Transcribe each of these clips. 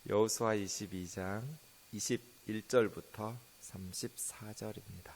여호수아 22장 21절부터 34절입니다.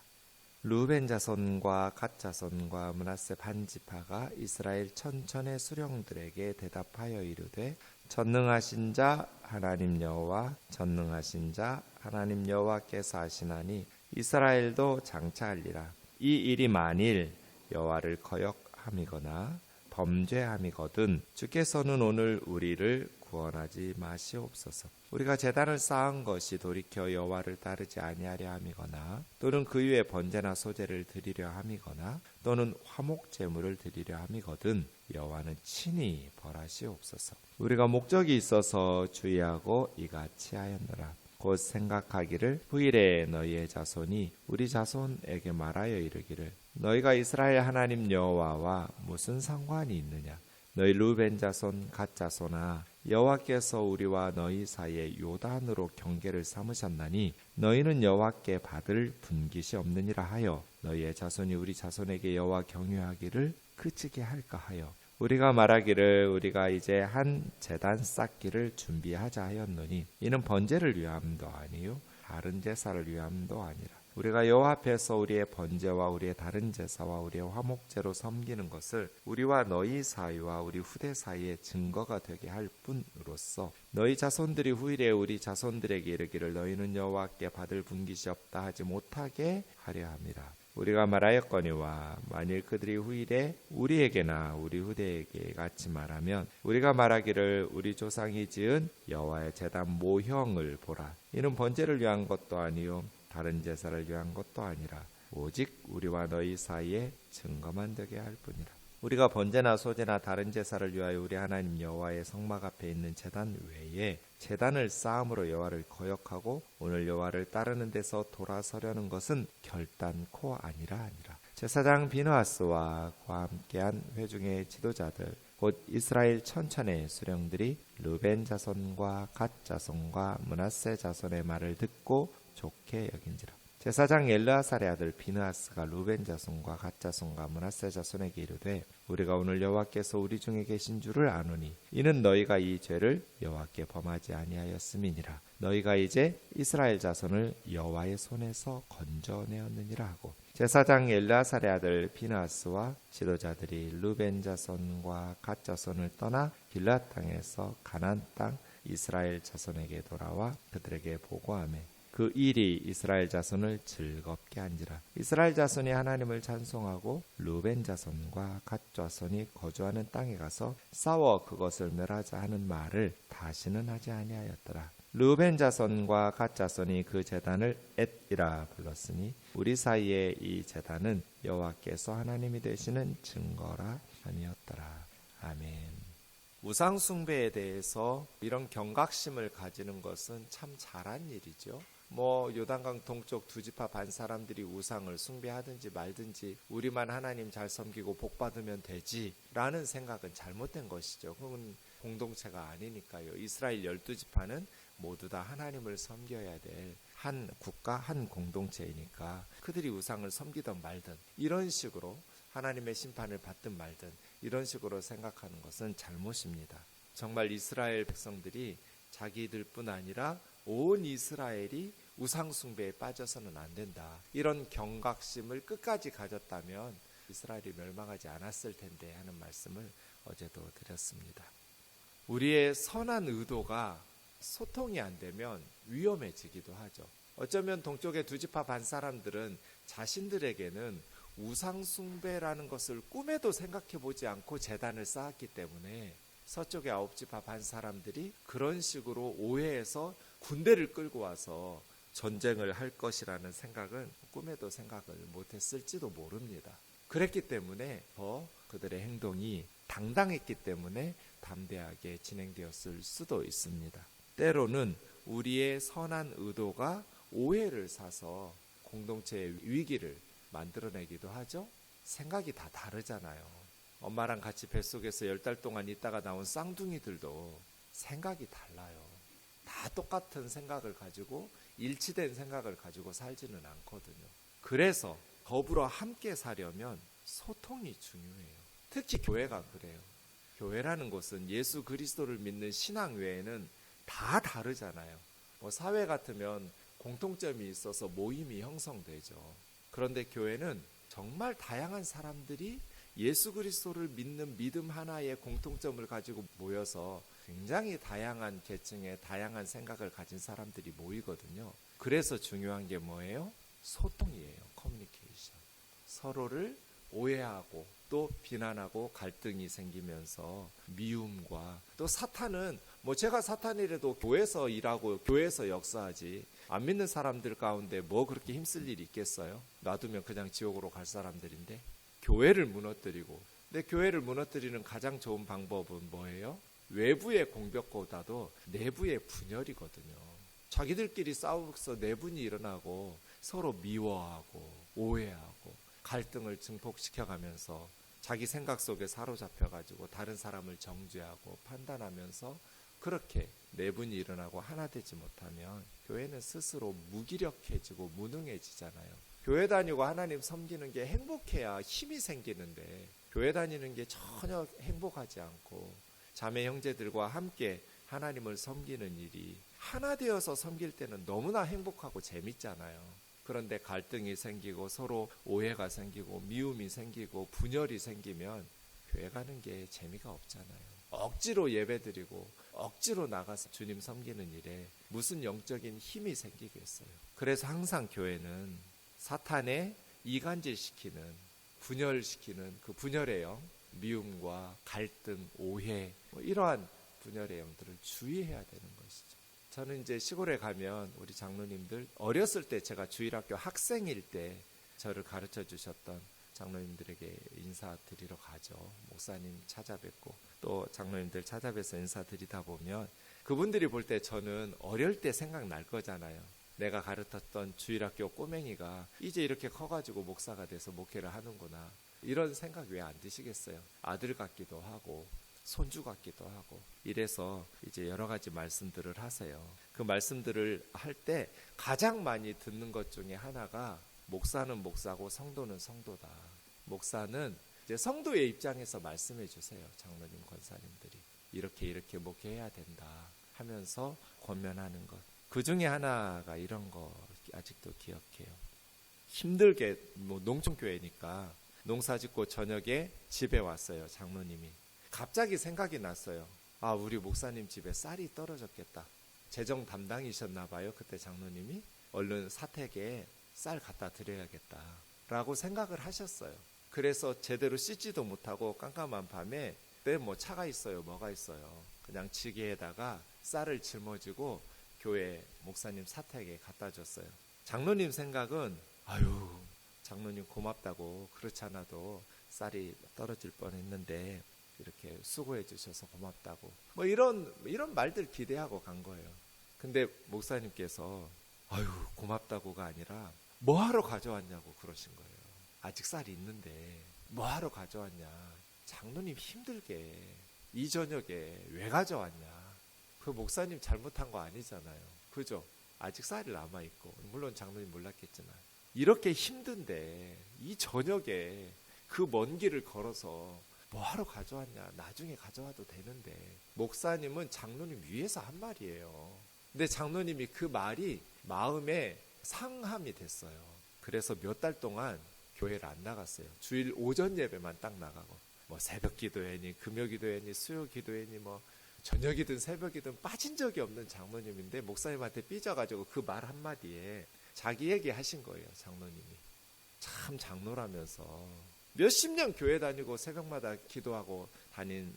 르우벤 자손과 갓 자손과 므낫세 반 지파가 이스라엘 천천의 수령들에게 대답하여 이르되 전능하신 자 하나님 여호와 전능하신 자 하나님 여호와께서 하시나니 이스라엘도 장차하리라. 이 일이 만일 여호와를 거역함이거나 범죄함이거든 주께서는 오늘 우리를 구원하지 마시옵소서. 우리가 제단을 쌓은 것이 돌이켜 여호와를 따르지 아니하려 함이거나 또는 그 위에 번제나 소제를 드리려 함이거나 또는 화목 제물을 드리려 함이거든 여호와는 친히 벌하시옵소서. 우리가 목적이 있어서 주의하고 이같이 하였노라. 곧 생각하기를 후일에 너희의 자손이 우리 자손에게 말하여 이르기를 너희가 이스라엘 하나님 여호와와 무슨 상관이 있느냐. 너희 르우벤 자손 갓 자손아 여호와께서 우리와 너희 사이에 요단으로 경계를 삼으셨나니 너희는 여호와께 받을 분깃이 없느니라 하여 너희의 자손이 우리 자손에게 여호와 경유하기를 그치게 할까 하여 우리가 말하기를 우리가 이제 한 제단 쌓기를 준비하자 하였노니 이는 번제를 위함도 아니요 다른 제사를 위함도 아니라 우리가 여호와 앞에서 우리의 번제와 우리의 다른 제사와 우리의 화목제로 섬기는 것을 우리와 너희 사이와 우리 후대 사이의 증거가 되게 할 뿐으로써 너희 자손들이 후일에 우리 자손들에게 이르기를 너희는 여호와께 받을 분깃이 없다 하지 못하게 하려 함이라. 우리가 말하였거니와 만일 그들이 후일에 우리에게나 우리 후대에게 같이 말하면 우리가 말하기를 우리 조상이 지은 여호와의 제단 모형을 보라. 이는 번제를 위한 것도 아니요 다른 제사를 위한 것도 아니라 오직 우리와 너희 사이에 증거만 되게 할 뿐이라. 우리가 번제나 소제나 다른 제사를 위하여 우리 하나님 여호와의 성막 앞에 있는 제단 외에 제단을 쌓음으로 여호와를 거역하고 오늘 여호와를 따르는 데서 돌아서려는 것은 결단코 아니라. 제사장 비느하스와 그와 함께한 회중의 지도자들 곧 이스라엘 천천의 수령들이 르벤 자손과 갓 자손과 므낫세 자손의 말을 듣고 좋게 여긴지라. 제사장 엘르아살의 아들 비느하스가 르벤 자손과 갓 자손과 므낫세 자손에게 이르되 우리가 오늘 여호와께서 우리 중에 계신 줄을 아노니 이는 너희가 이 죄를 여호와께 범하지 아니하였음이니라. 너희가 이제 이스라엘 자손을 여호와의 손에서 건져내었느니라 하고 제사장 엘르아살의 아들 비느하스와 지도자들이 르벤 자손과 갓 자손을 떠나 길앗 땅에서 가나안 땅 이스라엘 자손에게 돌아와 그들에게 보고하며 그 일이 이스라엘 자손을 즐겁게 한지라. 이스라엘 자손이 하나님을 찬송하고 르벤 자손과 갓 자손이 거주하는 땅에 가서 싸워 그것을 멸하자 하는 말을 다시는 하지 아니하였더라. 르벤 자손과 갓 자손이 그 제단을 엣이라 불렀으니 우리 사이에 이 제단은 여호와께서 하나님이 되시는 증거라 함이었더라. 아멘. 우상 숭배에 대해서 이런 경각심을 가지는 것은 참 잘한 일이죠. 요단강 동쪽 두 지파 반 사람들이 우상을 숭배하든지 말든지 우리만 하나님 잘 섬기고 복 받으면 되지 라는 생각은 잘못된 것이죠. 그건 공동체가 아니니까요. 이스라엘 12지파는 모두 다 하나님을 섬겨야 될 한 국가 한 공동체이니까 그들이 우상을 섬기든 말든 이런 식으로 하나님의 심판을 받든 말든 이런 식으로 생각하는 것은 잘못입니다. 정말 이스라엘 백성들이 자기들뿐 아니라 온 이스라엘이 우상 숭배에 빠져서는 안 된다. 이런 경각심을 끝까지 가졌다면 이스라엘이 멸망하지 않았을 텐데 하는 말씀을 어제도 드렸습니다. 우리의 선한 의도가 소통이 안 되면 위험해지기도 하죠. 어쩌면 동쪽의 두 지파 반 사람들은 자신들에게는 우상 숭배라는 것을 꿈에도 생각해 보지 않고 제단을 쌓았기 때문에 서쪽의 9지파 반 사람들이 그런 식으로 오해해서 군대를 끌고 와서 전쟁을 할 것이라는 생각은 꿈에도 생각을 못했을지도 모릅니다. 그랬기 때문에 더 그들의 행동이 당당했기 때문에 담대하게 진행되었을 수도 있습니다. 때로는 우리의 선한 의도가 오해를 사서 공동체의 위기를 만들어내기도 하죠. 생각이 다 다르잖아요. 엄마랑 같이 뱃속에서 10달 동안 있다가 나온 쌍둥이들도 생각이 달라요. 다 똑같은 생각을 가지고 일치된 생각을 가지고 살지는 않거든요. 그래서 더불어 함께 사려면 소통이 중요해요. 특히 교회가 그래요. 교회라는 것은 예수 그리스도를 믿는 신앙 외에는 다 다르잖아요. 뭐 사회 같으면 공통점이 있어서 모임이 형성되죠. 그런데 교회는 정말 다양한 사람들이 예수 그리스도를 믿는 믿음 하나의 공통점을 가지고 모여서 굉장히 다양한 계층의 다양한 생각을 가진 사람들이 모이거든요. 그래서 중요한 게 뭐예요? 소통이에요. 커뮤니케이션. 서로를 오해하고 또 비난하고 갈등이 생기면서 미움과, 또 사탄은 뭐 제가 사탄이라도 교회에서 일하고 교회에서 역사하지, 안 믿는 사람들 가운데 뭐 그렇게 힘쓸 일이 있겠어요? 놔두면 그냥 지옥으로 갈 사람들인데. 교회를 무너뜨리고, 근데 교회를 무너뜨리는 가장 좋은 방법은 뭐예요? 외부의 공격보다도 내부의 분열이거든요. 자기들끼리 싸워서 내분이 일어나고 서로 미워하고 오해하고 갈등을 증폭시켜가면서 자기 생각 속에 사로잡혀가지고 다른 사람을 정죄하고 판단하면서 그렇게 내분이 일어나고 하나 되지 못하면 교회는 스스로 무기력해지고 무능해지잖아요. 교회 다니고 하나님 섬기는 게 행복해야 힘이 생기는데, 교회 다니는 게 전혀 행복하지 않고 자매 형제들과 함께 하나님을 섬기는 일이 하나 되어서 섬길 때는 너무나 행복하고 재밌잖아요. 그런데 갈등이 생기고 서로 오해가 생기고 미움이 생기고 분열이 생기면 교회 가는 게 재미가 없잖아요. 억지로 예배드리고 억지로 나가서 주님 섬기는 일에 무슨 영적인 힘이 생기겠어요. 그래서 항상 교회는 사탄의 이간질시키는, 분열시키는 그 분열의 영, 미움과 갈등, 오해, 이러한 분열의 영들을 주의해야 되는 것이죠. 저는 이제 시골에 가면 우리 장로님들, 어렸을 때 제가 주일학교 학생일 때 저를 가르쳐 주셨던 장로님들에게 인사드리러 가죠. 목사님 찾아뵙고 또 장로님들 찾아뵈서 인사드리다 보면 그분들이 볼 때 저는 어릴 때 생각날 거잖아요. 내가 가르쳤던 주일학교 꼬맹이가 이제 이렇게 커가지고 목사가 돼서 목회를 하는구나, 이런 생각 왜 안 드시겠어요? 아들 같기도 하고 손주 같기도 하고. 이래서 이제 여러 가지 말씀들을 하세요. 그 말씀들을 할 때 가장 많이 듣는 것 중에 하나가, 목사는 목사고 성도는 성도다. 목사는 이제 성도의 입장에서 말씀해 주세요. 장로님, 권사님들이 이렇게 목회해야 된다 하면서 권면하는 것. 그 중에 하나가 이런 거 아직도 기억해요. 힘들게, 뭐 농촌교회니까 농사 짓고 저녁에 집에 왔어요. 장로님이. 갑자기 생각이 났어요. 아, 우리 목사님 집에 쌀이 떨어졌겠다. 재정 담당이셨나 봐요. 그때 장로님이. 얼른 사택에 쌀 갖다 드려야겠다 라고 생각을 하셨어요. 그래서 제대로 씻지도 못하고 깜깜한 밤에, 네, 뭐 차가 있어요, 뭐가 있어요, 그냥 지게에다가 쌀을 짊어지고 교회 목사님 사택에 갖다 줬어요. 장로님 생각은, 아유, 장로님 고맙다고, 그렇지 않아도 쌀이 떨어질 뻔했는데 이렇게 수고해 주셔서 고맙다고, 뭐 이런 말들 기대하고 간 거예요. 근데 목사님께서 아유, 고맙다고가 아니라 뭐하러 가져왔냐고 그러신 거예요. 아직 쌀이 있는데 뭐하러 가져왔냐, 장로님 힘들게 이 저녁에 왜 가져왔냐. 그 목사님 잘못한 거 아니잖아요, 그죠? 아직 쌀이 남아있고, 물론 장로님 몰랐겠지만 이렇게 힘든데 이 저녁에 그 먼 길을 걸어서 뭐하러 가져왔냐, 나중에 가져와도 되는데. 목사님은 장로님 위해서 한 말이에요. 근데 장로님이 그 말이 마음에 상함이 됐어요. 그래서 몇 달 동안 교회를 안 나갔어요. 주일 오전 예배만 딱 나가고, 뭐 새벽 기도회니 금요 기도회니 수요 기도회니 뭐 저녁이든 새벽이든 빠진 적이 없는 장로님인데, 목사님한테 삐져가지고 그 말 한마디에 자기 얘기 하신 거예요. 장로님이 참 장로라면서 몇십 년 교회 다니고 새벽마다 기도하고 다닌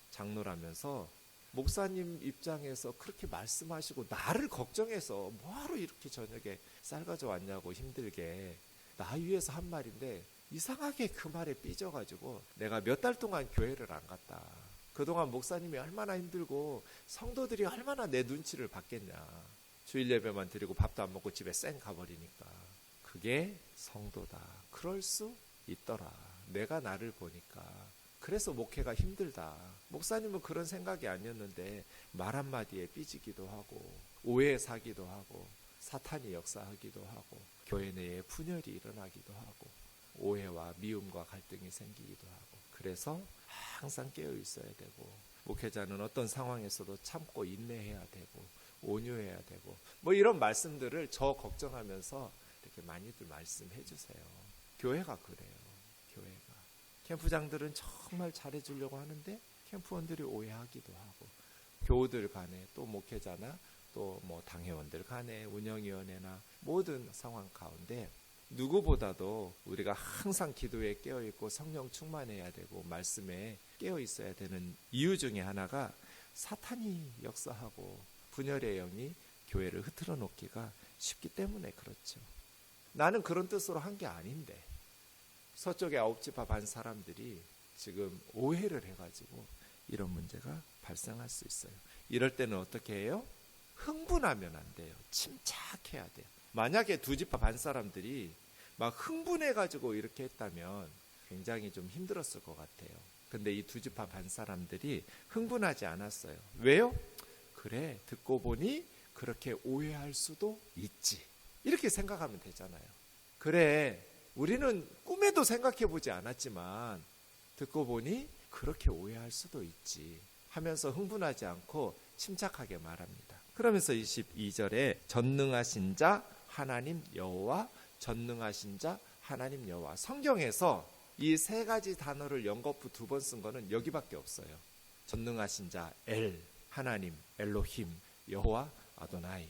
장로라면서 목사님 입장에서 그렇게 말씀하시고 나를 걱정해서 뭐하러 이렇게 저녁에 쌀 가져왔냐고 힘들게, 나 위해서 한 말인데 이상하게 그 말에 삐져가지고 내가 몇 달 동안 교회를 안 갔다. 그동안 목사님이 얼마나 힘들고 성도들이 얼마나 내 눈치를 받겠냐. 주일 예배만 드리고 밥도 안 먹고 집에 쌩 가버리니까. 그게 성도다. 그럴 수 있더라. 내가 나를 보니까. 그래서 목회가 힘들다. 목사님은 그런 생각이 아니었는데 말 한마디에 삐지기도 하고 오해에 사기도 하고 사탄이 역사하기도 하고 교회 내에 분열이 일어나기도 하고 오해와 미움과 갈등이 생기기도 하고. 그래서 항상 깨어 있어야 되고 목회자는 어떤 상황에서도 참고 인내해야 되고 온유해야 되고 뭐 이런 말씀들을 저 걱정하면서 이렇게 많이들 말씀해 주세요. 교회가 그래요. 교회가. 캠프장들은 정말 잘해주려고 하는데 캠프원들이 오해하기도 하고 교우들 간에 또 목회자나 또 뭐 당회원들 간에 운영위원회나 모든 상황 가운데 누구보다도 우리가 항상 기도에 깨어있고 성령 충만해야 되고 말씀에 깨어있어야 되는 이유 중에 하나가 사탄이 역사하고 분열의 영이 교회를 흐트러 놓기가 쉽기 때문에 그렇죠. 나는 그런 뜻으로 한 게 아닌데 서쪽의 9지파 반 사람들이 지금 오해를 해가지고 이런 문제가 발생할 수 있어요. 이럴 때는 어떻게 해요? 흥분하면 안 돼요. 침착해야 돼요. 만약에 2지파 반 사람들이 막 흥분해가지고 이렇게 했다면 굉장히 좀 힘들었을 것 같아요. 근데 이 2지파 반 사람들이 흥분하지 않았어요. 왜요? 그래, 듣고 보니 그렇게 오해할 수도 있지. 이렇게 생각하면 되잖아요. 그래, 우리는 꿈에도 생각해보지 않았지만 듣고 보니 그렇게 오해할 수도 있지 하면서 흥분하지 않고 침착하게 말합니다. 그러면서 22절에 전능하신 자 하나님 여호와, 전능하신 자 하나님 여호와. 성경에서 이 세 가지 단어를 연거푸 2번 쓴 거는 여기밖에 없어요. 전능하신 자 엘, 하나님 엘로힘, 여호와 아도나이.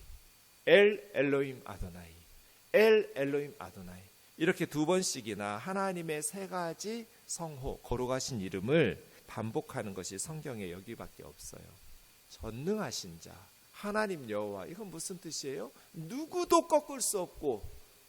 엘 엘로힘 아도나이, 엘 엘로힘 아도나이. 이렇게 2번씩이나 하나님의 세 가지 성호, 거룩하신 이름을 반복하는 것이 성경에 여기밖에 없어요. 전능하신 자 하나님 여호와, 이건 무슨 뜻이에요? 누구도 꺾을 수 없고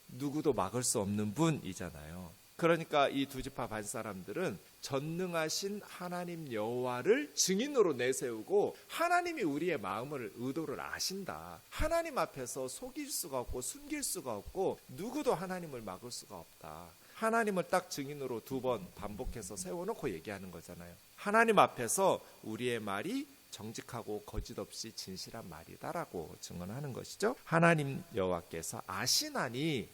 누구도 막을 수 없는 분이잖아요. 그러니까 이 2지파 반 사람들은 전능하신 하나님 여호와를 증인으로 내세우고 하나님이 우리의 마음을, 의도를 아신다. 하나님 앞에서 속일 수가 없고 숨길 수가 없고 누구도 하나님을 막을 수가 없다. 하나님을 딱 증인으로 2번 반복해서 세워놓고 얘기하는 거잖아요. 하나님 앞에서 우리의 말이 정직하고 거짓 없이 진실한 말이다라고 증언하는 것이죠. 하나님 여호와께서 아시나니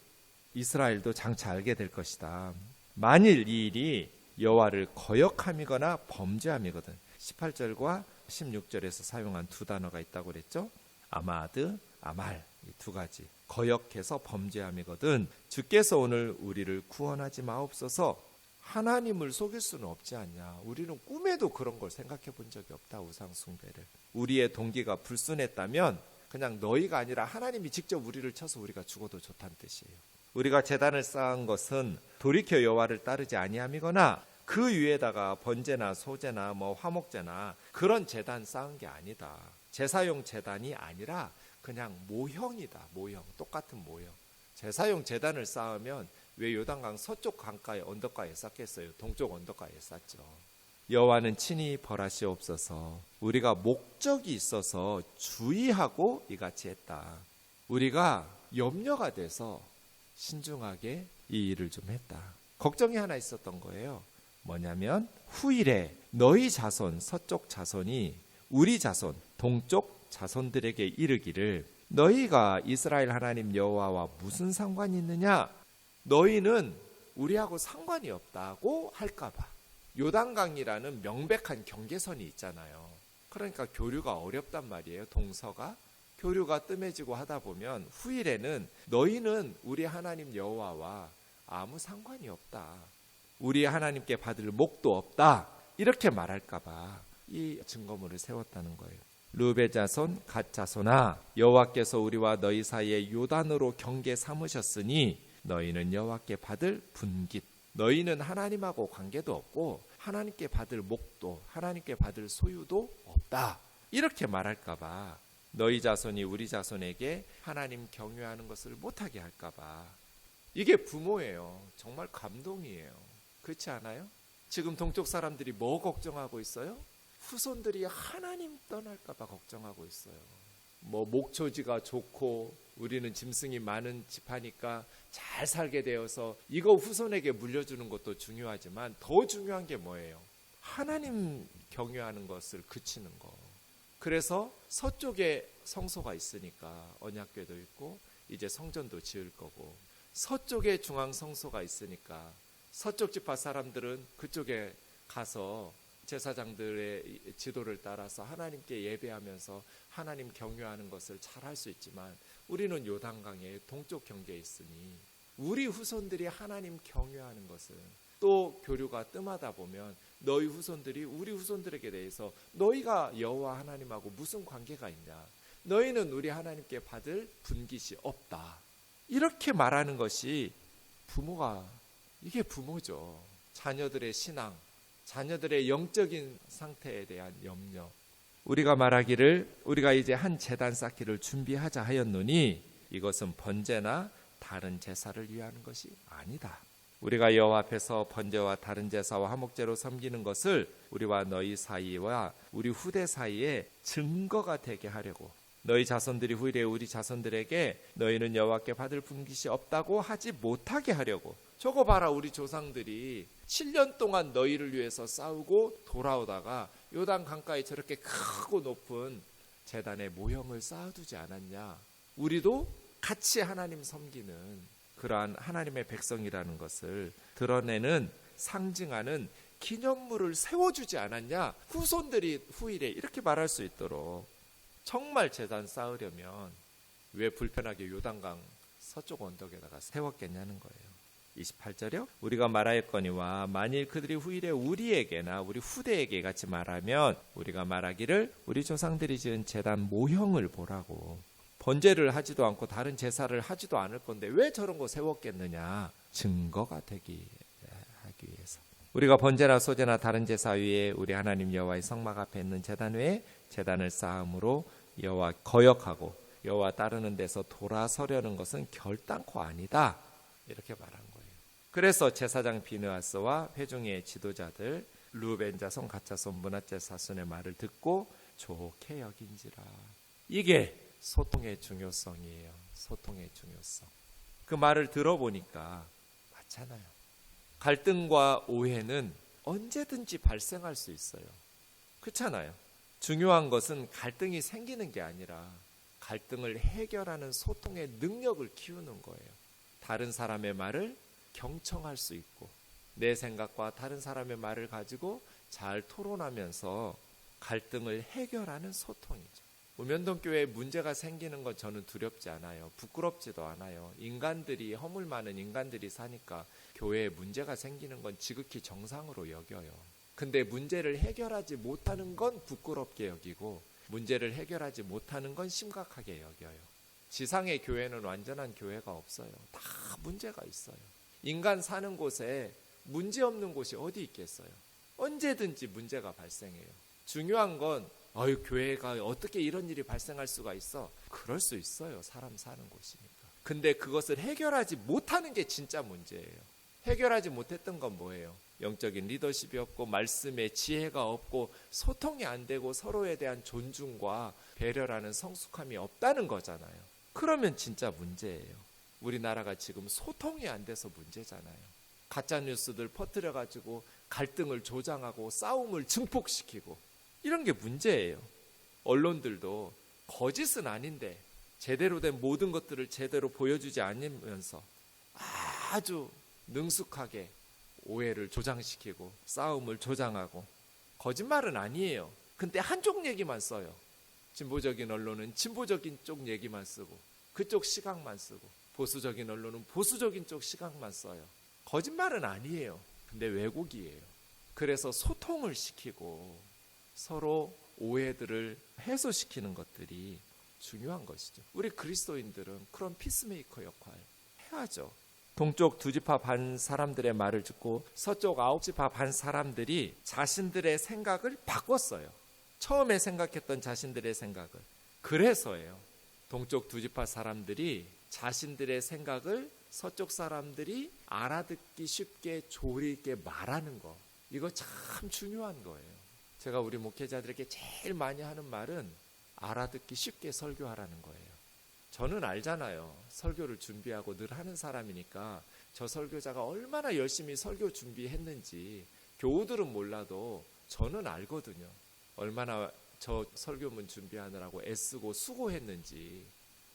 이스라엘도 장차 알게 될 것이다. 만일 이 일이 여호와를 거역함이거나 범죄함이거든. 18절과 16절에서 사용한 2 단어가 있다고 그랬죠. 아마드, 아말, 이 2가지. 거역해서 범죄함이거든 주께서 오늘 우리를 구원하지 마옵소서. 하나님을 속일 수는 없지 않냐. 우리는 꿈에도 그런 걸 생각해 본 적이 없다. 우상 숭배를. 우리의 동기가 불순했다면 그냥 너희가 아니라 하나님이 직접 우리를 쳐서 우리가 죽어도 좋다는 뜻이에요. 우리가 제단을 쌓은 것은 돌이켜 여호와를 따르지 아니함이거나 그 위에다가 번제나 소제나 뭐 화목제나 그런 제단 쌓은 게 아니다. 제사용 제단이 아니라 그냥 모형이다. 모형, 똑같은 모형. 제사용 제단을 쌓으면 왜 요단강 서쪽 강가에 언덕가에 쌓겠어요? 동쪽 언덕가에 쌓죠. 여호와는 친히 벌하시옵소서. 우리가 목적이 있어서 주의하고 이같이 했다. 우리가 염려가 돼서 신중하게 이 일을 좀 했다. 걱정이 하나 있었던 거예요. 뭐냐면 후일에 너희 자손, 서쪽 자손이 우리 자손, 동쪽 자손들에게 이르기를 너희가 이스라엘 하나님 여호와와 무슨 상관이 있느냐? 너희는 우리하고 상관이 없다고 할까봐. 요단강이라는 명백한 경계선이 있잖아요. 그러니까 교류가 어렵단 말이에요. 동서가. 교류가 뜸해지고 하다 보면 후일에는 너희는 우리 하나님 여호와와 아무 상관이 없다. 우리 하나님께 받을 목도 없다. 이렇게 말할까봐 이 증거물을 세웠다는 거예요. 르우벤 자손, 갓 자손아, 여호와께서 우리와 너희 사이에 요단으로 경계 삼으셨으니 너희는 여호와께 받을 분깃. 너희는 하나님하고 관계도 없고 하나님께 받을 목도, 하나님께 받을 소유도 없다. 이렇게 말할까봐 너희 자손이 우리 자손에게 하나님 경외하는 것을 못하게 할까봐. 이게 부모예요. 정말 감동이에요. 그렇지 않아요? 지금 동쪽 사람들이 뭐 걱정하고 있어요? 후손들이 하나님 떠날까봐 걱정하고 있어요. 뭐 목초지가 좋고 우리는 짐승이 많은 집하니까 잘 살게 되어서 이거 후손에게 물려주는 것도 중요하지만 더 중요한 게 뭐예요? 하나님 경외하는 것을 그치는 거. 그래서 서쪽에 성소가 있으니까 언약궤도 있고 이제 성전도 지을 거고, 서쪽에 중앙 성소가 있으니까 서쪽 지파 사람들은 그쪽에 가서 제사장들의 지도를 따라서 하나님께 예배하면서 하나님 경외하는 것을 잘 할 수 있지만 우리는 요단강의 동쪽 경계에 있으니 우리 후손들이 하나님 경외하는 것을 또 교류가 뜸하다 보면 너희 후손들이 우리 후손들에게 대해서 너희가 여호와 하나님하고 무슨 관계가 있냐, 너희는 우리 하나님께 받을 분깃이 없다, 이렇게 말하는 것이 이게 부모죠. 자녀들의 신앙, 자녀들의 영적인 상태에 대한 염려. 우리가 말하기를 우리가 이제 한 제단 쌓기를 준비하자 하였노니 이것은 번제나 다른 제사를 위하는 것이 아니다. 우리가 여호와 앞에서 번제와 다른 제사와 화목제로 섬기는 것을 우리와 너희 사이와 우리 후대 사이에 증거가 되게 하려고, 너희 자손들이 후일에 우리 자손들에게 너희는 여호와께 받을 분깃이 없다고 하지 못하게 하려고. 저거 봐라, 우리 조상들이 7년 동안 너희를 위해서 싸우고 돌아오다가 요단 강가에 저렇게 크고 높은 제단의 모형을 쌓아두지 않았냐. 우리도 같이 하나님 섬기는 그러한 하나님의 백성이라는 것을 드러내는, 상징하는 기념물을 세워주지 않았냐. 후손들이 후일에 이렇게 말할 수 있도록. 정말 제단 쌓으려면 왜 불편하게 요단강 서쪽 언덕에다가 세웠겠냐는 거예요. 28절이요. 우리가 말하였거니와 만일 그들이 후일에 우리에게나 우리 후대에게 같이 말하면 우리가 말하기를 우리 조상들이 지은 제단 모형을 보라고. 번제를 하지도 않고 다른 제사를 하지도 않을 건데 왜 저런 거 세웠겠느냐. 증거가 하기 위해서. 우리가 번제나 소제나 다른 제사 위에 우리 하나님 여호와의 성막 앞에 있는 제단 외에 제단을 쌓음으로 여호와 거역하고 여호와 따르는 데서 돌아서려는 것은 결단코 아니다. 이렇게 말한 거예요. 그래서 제사장 비느하스와 회중의 지도자들 르우벤 자손, 갓 자손, 므낫세 자손의 말을 듣고 좋게 여긴지라. 이게 소통의 중요성이에요. 소통의 중요성. 그 말을 들어보니까 맞잖아요. 갈등과 오해는 언제든지 발생할 수 있어요. 그렇잖아요. 중요한 것은 갈등이 생기는 게 아니라 갈등을 해결하는 소통의 능력을 키우는 거예요. 다른 사람의 말을 경청할 수 있고 내 생각과 다른 사람의 말을 가지고 잘 토론하면서 갈등을 해결하는 소통이죠. 우면동교회에 문제가 생기는 건 저는 두렵지 않아요. 부끄럽지도 않아요. 인간들이, 허물 많은 인간들이 사니까 교회에 문제가 생기는 건 지극히 정상으로 여겨요. 근데 문제를 해결하지 못하는 건 부끄럽게 여기고 문제를 해결하지 못하는 건 심각하게 여겨요. 지상의 교회는 완전한 교회가 없어요. 다 문제가 있어요. 인간 사는 곳에 문제 없는 곳이 어디 있겠어요? 언제든지 문제가 발생해요. 중요한 건 교회가 어떻게 이런 일이 발생할 수가 있어? 그럴 수 있어요. 사람 사는 곳이니까. 근데 그것을 해결하지 못하는 게 진짜 문제예요. 해결하지 못했던 건 뭐예요? 영적인 리더십이 없고 말씀의 지혜가 없고 소통이 안 되고 서로에 대한 존중과 배려라는 성숙함이 없다는 거잖아요. 그러면 진짜 문제예요. 우리나라가 지금 소통이 안 돼서 문제잖아요. 가짜뉴스들 퍼뜨려가지고 갈등을 조장하고 싸움을 증폭시키고 이런 게 문제예요. 언론들도 거짓은 아닌데 제대로 된 모든 것들을 제대로 보여주지 않으면서 아주 능숙하게 오해를 조장시키고 싸움을 조장하고, 거짓말은 아니에요. 근데 한쪽 얘기만 써요. 진보적인 언론은 진보적인 쪽 얘기만 쓰고 그쪽 시각만 쓰고, 보수적인 언론은 보수적인 쪽 시각만 써요. 거짓말은 아니에요. 근데 왜곡이에요. 그래서 소통을 시키고 서로 오해들을 해소시키는 것들이 중요한 것이죠. 우리 그리스도인들은 그런 피스메이커 역할 해야죠. 동쪽 2지파 반 사람들의 말을 듣고 서쪽 9지파 반 사람들이 자신들의 생각을 바꿨어요. 처음에 생각했던 자신들의 생각을. 그래서예요. 동쪽 2지파 사람들이 자신들의 생각을 서쪽 사람들이 알아듣기 쉽게 조리 있게 말하는 거. 이거 참 중요한 거예요. 제가 우리 목회자들에게 제일 많이 하는 말은 알아듣기 쉽게 설교하라는 거예요. 저는 알잖아요. 설교를 준비하고 늘 하는 사람이니까 저 설교자가 얼마나 열심히 설교 준비했는지 교우들은 몰라도 저는 알거든요. 얼마나 저 설교문 준비하느라고 애쓰고 수고했는지.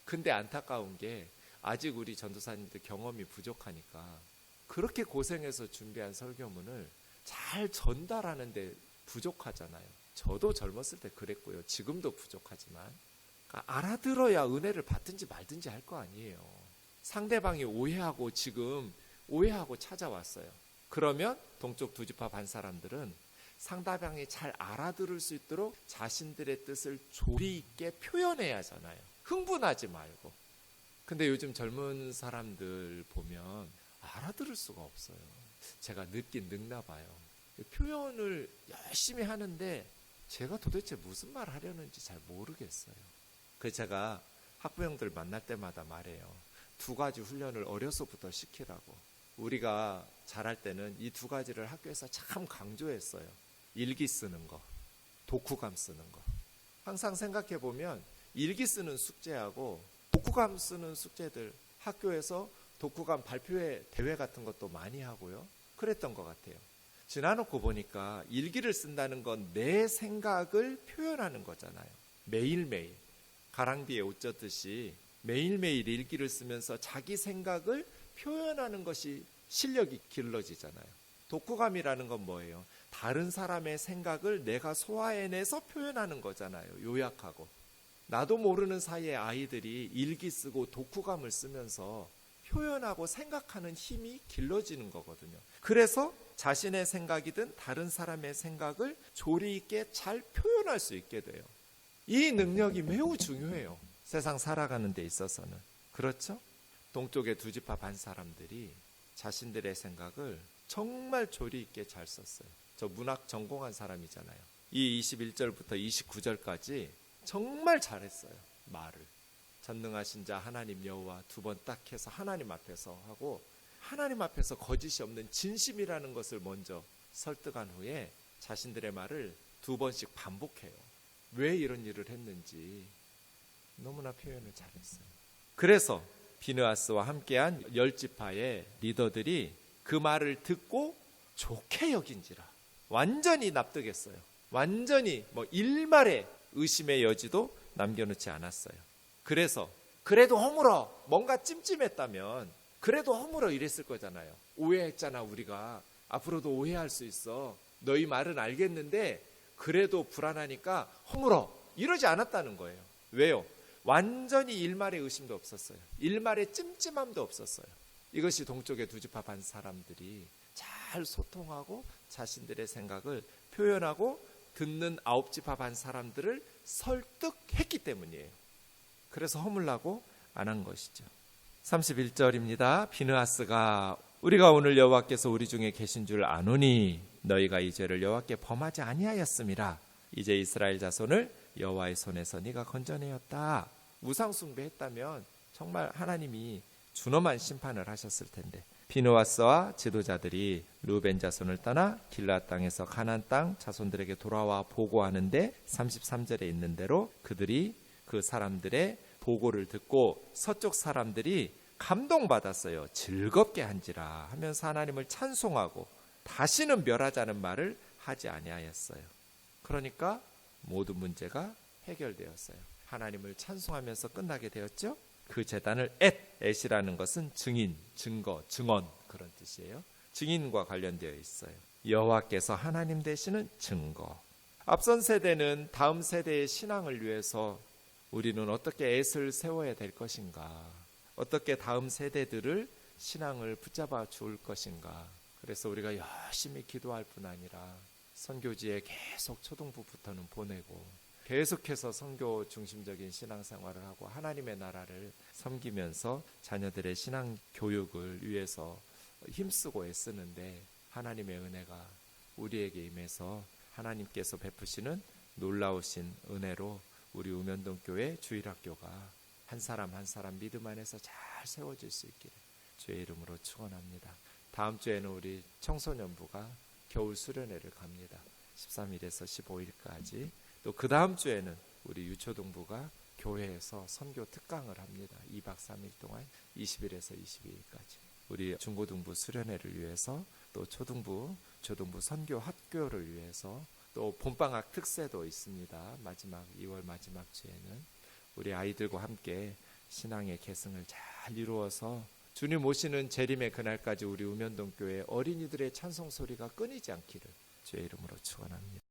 근데 안타까운 게 아직 우리 전도사님들 경험이 부족하니까 그렇게 고생해서 준비한 설교문을 잘 전달하는데 부족하잖아요. 저도 젊었을 때 그랬고요. 지금도 부족하지만 그러니까 알아들어야 은혜를 받든지 말든지 할 거 아니에요. 상대방이 오해하고 지금 오해하고 찾아왔어요. 그러면 동쪽 두 지파 반 사람들은 상대방이 잘 알아들을 수 있도록 자신들의 뜻을 조리 있게 표현해야 하잖아요. 흥분하지 말고. 근데 요즘 젊은 사람들 보면 알아들을 수가 없어요. 제가 늦긴 늙나 봐요. 표현을 열심히 하는데 제가 도대체 무슨 말 하려는지 잘 모르겠어요. 그래서 제가 학부형들 만날 때마다 말해요. 두 가지 훈련을 어려서부터 시키라고. 우리가 잘할 때는 이 두 가지를 학교에서 참 강조했어요. 일기 쓰는 거, 독후감 쓰는 거. 항상 생각해 보면 일기 쓰는 숙제하고 독후감 쓰는 숙제들, 학교에서 독후감 발표회 대회 같은 것도 많이 하고요. 그랬던 것 같아요. 지나놓고 보니까 일기를 쓴다는 건 내 생각을 표현하는 거잖아요. 매일매일 가랑비에 옷 젖듯이 매일매일 일기를 쓰면서 자기 생각을 표현하는 것이 실력이 길러지잖아요. 독후감이라는 건 뭐예요? 다른 사람의 생각을 내가 소화해내서 표현하는 거잖아요. 요약하고. 나도 모르는 사이에 아이들이 일기 쓰고 독후감을 쓰면서 표현하고 생각하는 힘이 길러지는 거거든요. 그래서 자신의 생각이든 다른 사람의 생각을 조리 있게 잘 표현할 수 있게 돼요. 이 능력이 매우 중요해요. 세상 살아가는 데 있어서는. 그렇죠? 동쪽의 두 지파 반 사람들이 자신들의 생각을 정말 조리 있게 잘 썼어요. 저 문학 전공한 사람이잖아요. 이 21절부터 29절까지 정말 잘했어요. 말을. 전능하신 자 하나님 여호와 두 번 딱 해서 하나님 앞에서 하고 하나님 앞에서 거짓이 없는 진심이라는 것을 먼저 설득한 후에 자신들의 말을 두 번씩 반복해요. 왜 이런 일을 했는지 너무나 표현을 잘했어요. 그래서 비느하스와 함께한 10지파의 리더들이 그 말을 듣고 좋게 여긴지라 완전히 납득했어요. 완전히 일말의 의심의 여지도 남겨놓지 않았어요. 그래서 그래도 허물어 뭔가 찜찜했다면 그래도 허물어 이랬을 거잖아요. 오해했잖아 우리가. 앞으로도 오해할 수 있어. 너희 말은 알겠는데 그래도 불안하니까 허물어 이러지 않았다는 거예요. 왜요? 완전히 일말의 의심도 없었어요. 일말의 찜찜함도 없었어요. 이것이 동쪽의 두 지파 반 사람들이 잘 소통하고 자신들의 생각을 표현하고 듣는 9지파 반 사람들을 설득했기 때문이에요. 그래서 허물라고 안 한 것이죠. 31절입니다. 비느하스가 우리가 오늘 여호와께서 우리 중에 계신 줄 아노니 너희가 이 죄를 여호와께 범하지 아니하였음이라. 이제 이스라엘 자손을 여호와의 손에서 네가 건져내었다. 우상 숭배했다면 정말 하나님이 준엄한 심판을 하셨을 텐데 비느하스와 지도자들이 루벤 자손을 떠나 길앗 땅에서 가나안 땅 자손들에게 돌아와 보고하는데 33절에 있는 대로 그들이 그 사람들의 보고를 듣고 서쪽 사람들이 감동받았어요. 즐겁게 한지라 하면서 하나님을 찬송하고 다시는 멸하자는 말을 하지 아니하였어요. 그러니까 모든 문제가 해결되었어요. 하나님을 찬송하면서 끝나게 되었죠. 그 제단을 엣이라는 것은 증인, 증거, 증언 그런 뜻이에요. 증인과 관련되어 있어요. 여호와께서 하나님 되시는 증거. 앞선 세대는 다음 세대의 신앙을 위해서 우리는 어떻게 엣을 세워야 될 것인가, 어떻게 다음 세대들을 신앙을 붙잡아 줄 것인가. 그래서 우리가 열심히 기도할 뿐 아니라 선교지에 계속 초등부부터는 보내고 계속해서 선교 중심적인 신앙생활을 하고 하나님의 나라를 섬기면서 자녀들의 신앙 교육을 위해서 힘쓰고 애쓰는데 하나님의 은혜가 우리에게 임해서 하나님께서 베푸시는 놀라우신 은혜로 우리 우면동교회 주일학교가 한 사람 한 사람 믿음 안에서 잘 세워질 수 있기를 주의 이름으로 축원합니다. 다음 주에는 우리 청소년부가 겨울 수련회를 갑니다. 13일에서 15일까지. 또 그 다음 주에는 우리 유초등부가 교회에서 선교 특강을 합니다. 2박 3일 동안 20일에서 22일까지. 우리 중고등부 수련회를 위해서 또 초등부 선교 학교를 위해서 또 봄방학 특세도 있습니다. 마지막 2월 마지막 주에는 우리 아이들과 함께 신앙의 계승을 잘 이루어서 주님 오시는 재림의 그날까지 우리 우면동교회 어린이들의 찬송 소리가 끊이지 않기를 주의 이름으로 축원합니다.